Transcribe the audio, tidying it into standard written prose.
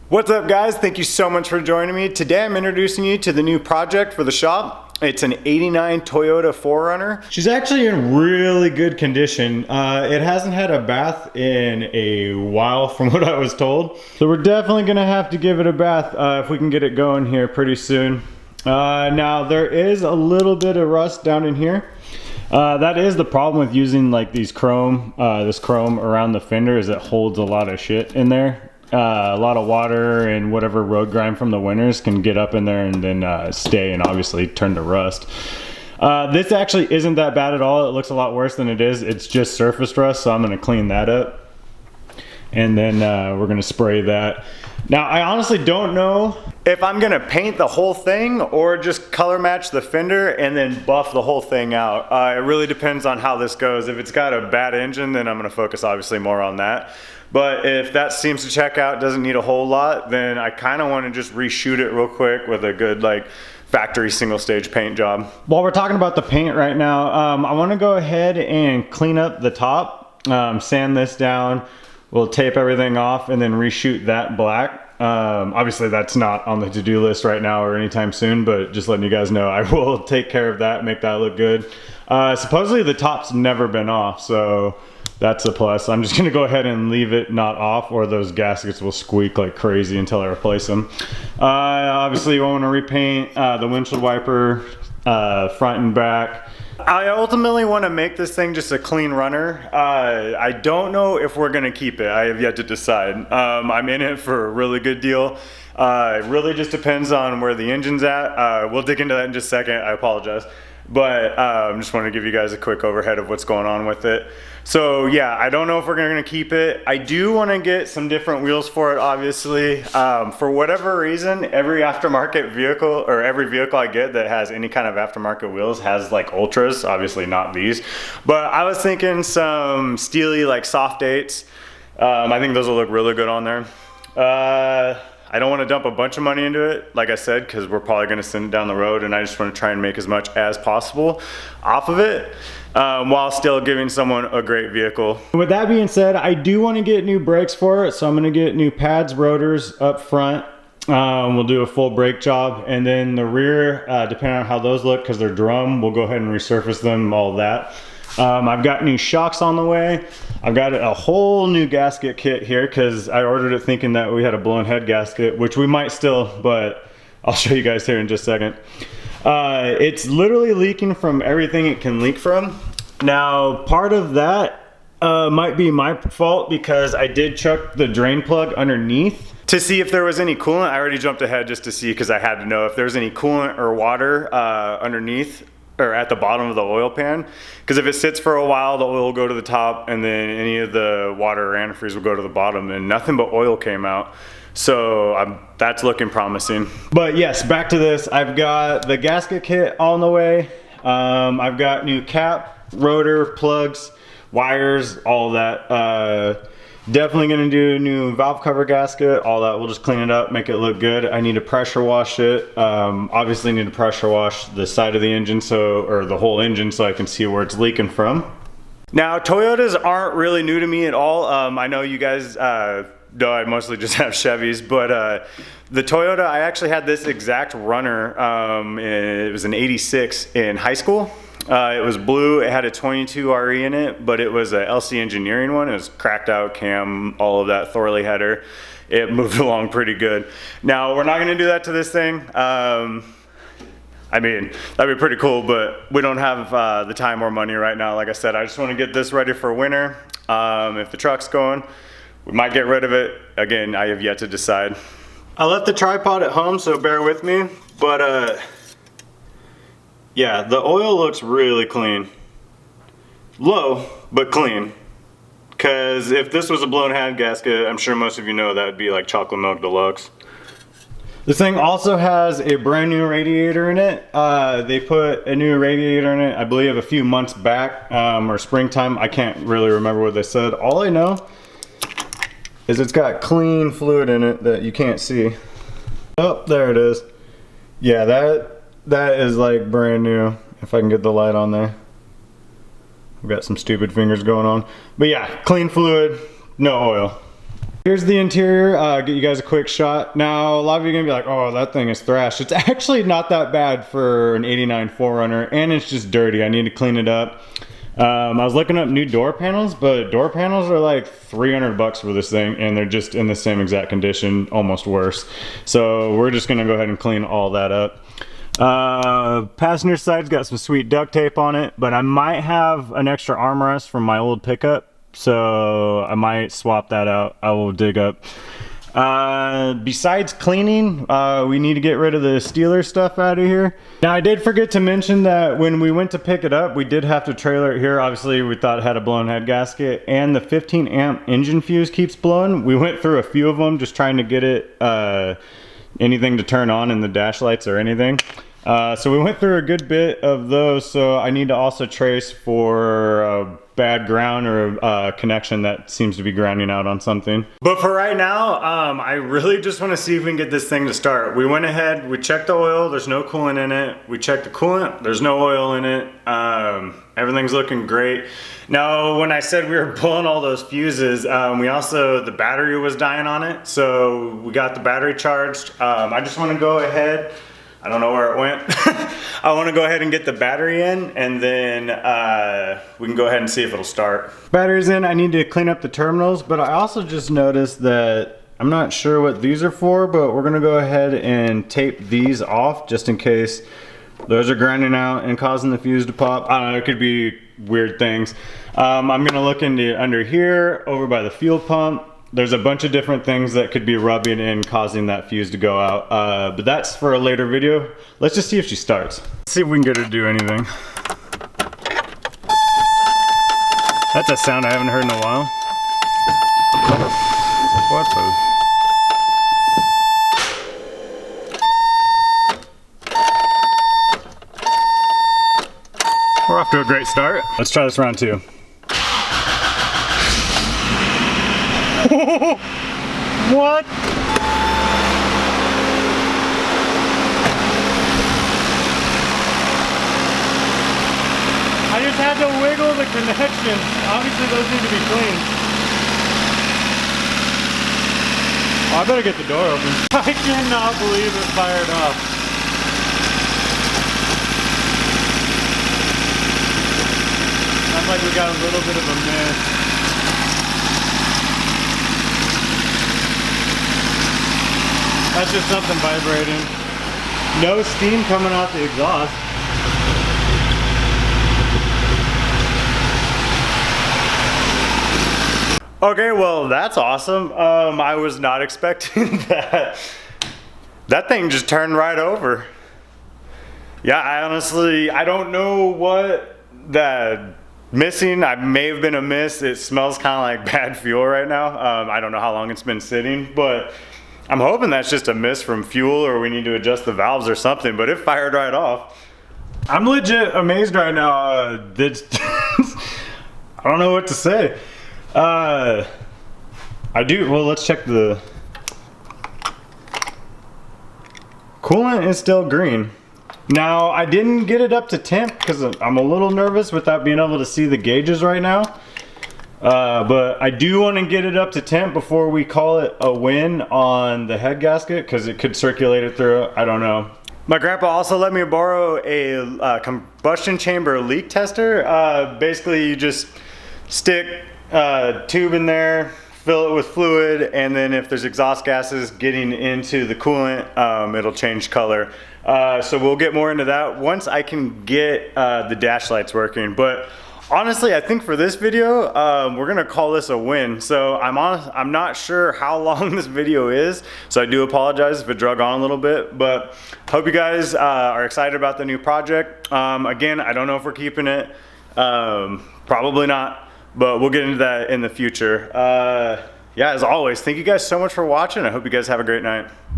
What's up guys, thank you so much for joining me. Today I'm introducing you to the new project for the shop. It's an 89 Toyota 4Runner. She's actually in really good condition. It hasn't had a bath in a while from what I was told. So we're definitely gonna have to give it a bath if we can get it going here pretty soon. Now there is a little bit of rust down in here. That is the problem with using like these chrome, this chrome around the fender, is it holds a lot of shit in there. A lot of water and whatever road grime from the winters can get up in there and then stay and obviously turn to rust. This actually isn't that bad at all. It looks a lot worse than it is. It's just surface rust, so I'm going to clean that up. And then we're going to spray that. Now, I honestly don't know if I'm going to paint the whole thing or just color match the fender and then buff the whole thing out. It really depends on how this goes. If it's got a bad engine, then I'm going to focus obviously more on that. But if that seems to check out, doesn't need a whole lot, then I kind of want to just reshoot it real quick with a good like factory single stage paint job. While we're talking about the paint right now, I want to go ahead and clean up the top, sand this down. We'll tape everything off and then reshoot that black. Obviously that's not on the to-do list right now or anytime soon, but just letting you guys know I will take care of that, make that look good. Supposedly the top's never been off, so that's a plus. I'm just gonna go ahead and leave it not off or those gaskets will squeak like crazy until I replace them. Obviously you want to repaint the windshield wiper, front and back. I ultimately want to make this thing just a clean runner. I don't know if we're gonna keep it. I have yet to decide. I'm in it for a really good deal. It really just depends on where the engine's at. We'll dig into that in just a second, I apologize. But just want to give you guys a quick overhead of what's going on with it. So yeah, I don't know if we're gonna keep it. I do want to get some different wheels for it, obviously. For whatever reason, every aftermarket vehicle, or every vehicle I get that has any kind of aftermarket wheels has like ultras, obviously not these. But I was thinking some steely like soft 8s. I think those will look really good on there. I don't want to dump a bunch of money into it, like I said, because we're probably going to send it down the road, and I just want to try and make as much as possible off of it, while still giving someone a great vehicle. With that being said, I do want to get new brakes for it, so I'm going to get new pads, rotors up front. We'll do a full brake job, and then the rear, depending on how those look, because they're drum, we'll go ahead and resurface them, all that. I've got new shocks on the way. I've got a whole new gasket kit here because I ordered it thinking that we had a blown head gasket, which we might still, but I'll show you guys here in just a second. It's literally leaking from everything it can leak from. Now, part of that might be my fault because I did chuck the drain plug underneath to see if there was any coolant. I already jumped ahead just to see because I had to know if there's any coolant or water underneath or at the bottom of the oil pan, because if it sits for a while, the oil will go to the top and then any of the water or antifreeze will go to the bottom, and nothing but oil came out. So that's looking promising. But yes, back to this. I've got the gasket kit on the way. I've got new cap, rotor, plugs, wires, all that. Definitely gonna do a new valve cover gasket, all that. We'll just clean it up, make it look good. I need to pressure wash it. Obviously need to pressure wash the side of the engine, or the whole engine, so I can see where it's leaking from. Now, Toyotas aren't really new to me at all. I know you guys know I mostly just have Chevys, but the Toyota, I actually had this exact runner. It was an 86 in high school. It was blue, it had a 22 RE in it, but it was a LC Engineering one. It was cracked out cam, all of that, Thorley header. It moved along pretty good. Now, we're not gonna do that to this thing. I mean, that'd be pretty cool, but we don't have the time or money right now. Like I said, I just wanna get this ready for winter. If the truck's going, we might get rid of it. Again, I have yet to decide. I left the tripod at home, so bear with me, but yeah, the oil looks really clean. Low, but clean. Because if this was a blown head gasket, I'm sure most of you know that would be like chocolate milk deluxe. This thing also has a brand new radiator in it. They put a new radiator in it, I believe a few months back, or springtime. I can't really remember what they said. All I know is it's got clean fluid in it that you can't see. Oh, there it is. Yeah, that is like brand new, if I can get the light on there. I've got some stupid fingers going on. But yeah, clean fluid, no oil. Here's the interior, get you guys a quick shot. Now, a lot of you are gonna be like, oh, that thing is thrashed. It's actually not that bad for an 89 4Runner, and it's just dirty. I need to clean it up. I was looking up new door panels, but door panels are like 300 bucks for this thing, and they're just in the same exact condition, almost worse. So we're just gonna go ahead and clean all that up. Passenger side's got some sweet duct tape on it, but I might have an extra armrest from my old pickup, so I might swap that out. I will dig up. Besides cleaning, we need to get rid of the Steeler stuff out of here. Now, I did forget to mention that when we went to pick it up, we did have to trailer it here. Obviously, we thought it had a blown head gasket, and the 15 amp engine fuse keeps blowing. We went through a few of them just trying to get it, anything to turn on in the dash lights or anything. So we went through a good bit of those, so I need to also trace for a bad ground or a connection that seems to be grounding out on something. But for right now, I really just want to see if we can get this thing to start. We went ahead, we checked the oil, there's no coolant in it. We checked the coolant, there's no oil in it. Everything's looking great. Now, when I said we were pulling all those fuses, the battery was dying on it, so we got the battery charged. I just want to go ahead, I don't know where it went. I want to go ahead and get the battery in, and then we can go ahead and see if it'll start. Battery's in. I need to clean up the terminals, but I also just noticed that I'm not sure what these are for, but we're gonna go ahead and tape these off just in case those are grinding out and causing the fuse to pop. I don't know, it could be weird things. I'm gonna look into under here, over by the fuel pump. There's a bunch of different things that could be rubbing and causing that fuse to go out. But that's for a later video. Let's just see if she starts. Let's see if we can get her to do anything. That's a sound I haven't heard in a while. What the? We're off to a great start. Let's try this round two. What? I just had to wiggle the connections. Obviously those need to be cleaned. Oh, I better get the door open. I cannot believe it fired off. Sounds like we got a little bit of a miss. That's just something vibrating. No steam coming out the exhaust. Okay, well that's awesome. I was not expecting that. That thing just turned right over. Yeah, I don't know what that missing. I may have been a miss. It smells kind of like bad fuel right now. I don't know how long it's been sitting, but I'm hoping that's just a miss from fuel or we need to adjust the valves or something, but it fired right off. I'm legit amazed right now. I don't know what to say. Well, let's check the coolant is still green. Now, I didn't get it up to temp because I'm a little nervous without being able to see the gauges right now. But I do want to get it up to temp before we call it a win on the head gasket because it could circulate it through. I don't know. My grandpa also let me borrow a combustion chamber leak tester. Basically, you just stick a tube in there, fill it with fluid, and then if there's exhaust gases getting into the coolant, it'll change color. So we'll get more into that once I can get the dash lights working. But honestly, I think for this video, we're gonna call this a win. So I'm not sure how long this video is, so I do apologize if it drug on a little bit, but hope you guys are excited about the new project. Again, I don't know if we're keeping it, probably not, but we'll get into that in the future. Yeah, as always, thank you guys so much for watching. I hope you guys have a great night.